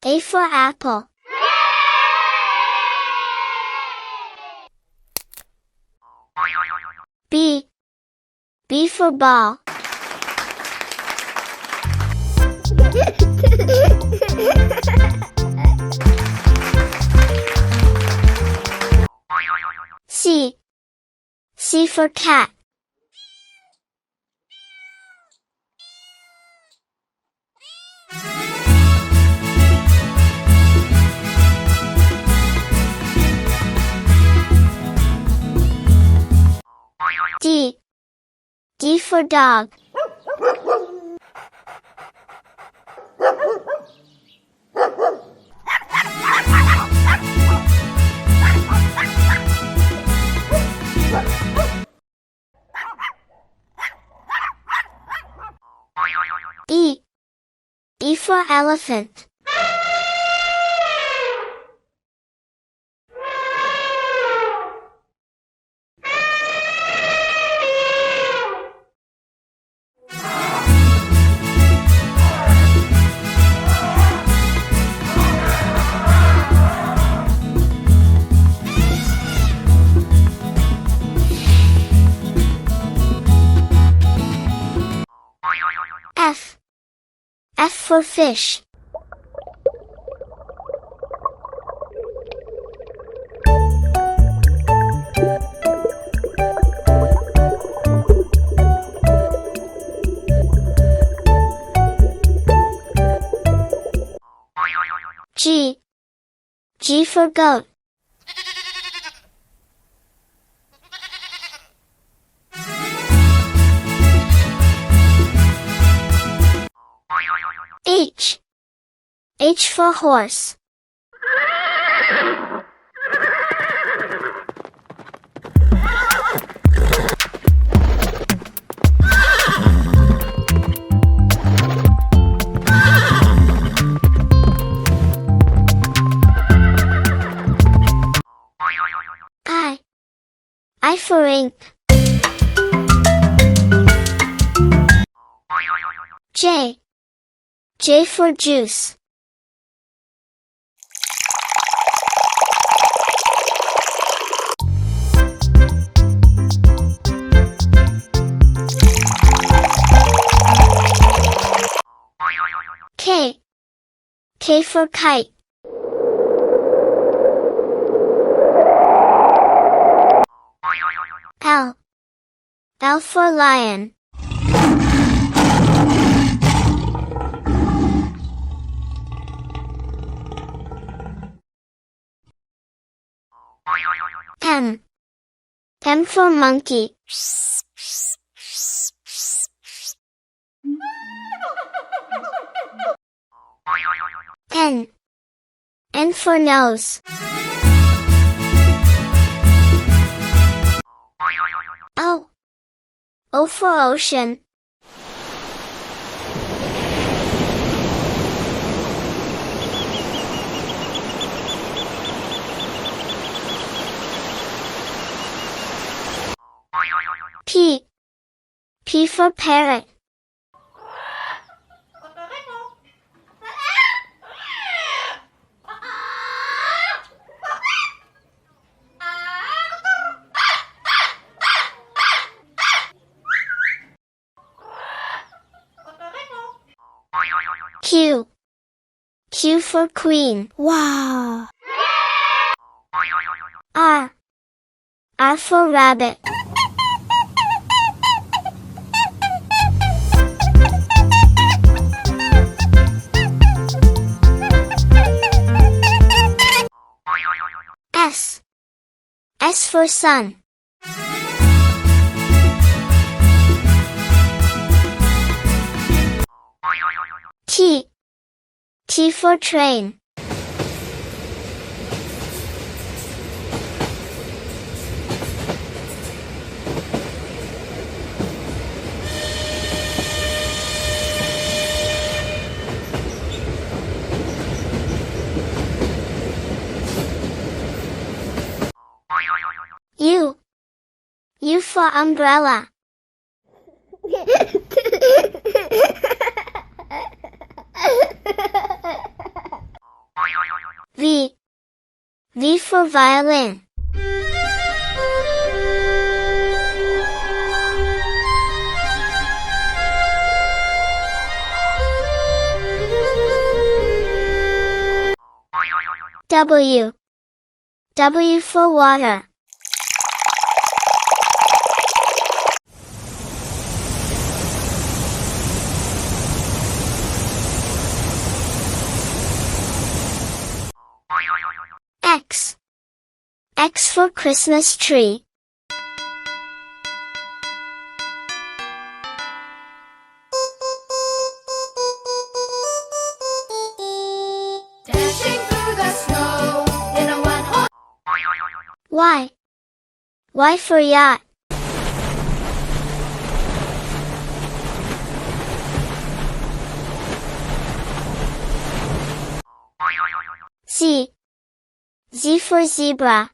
A for apple. B. B for ball. C. C for cat. D. D for dog. E. E for elephant. F. F for fish. G. G for goat. H. H for horse. I. I for ink. J. J for juice. K. K for kite. L. L for lion. M. M for monkey. N. N for nose. O. O for ocean. P. P for parrot. Q. Q for queen. Wow! R. R for rabbit. S. S for sun. T. T for train. U. U for umbrella. V for violin. W for water. X for Christmas tree. Dashing through the snow in a one-horse. Y for yacht. Z for zebra.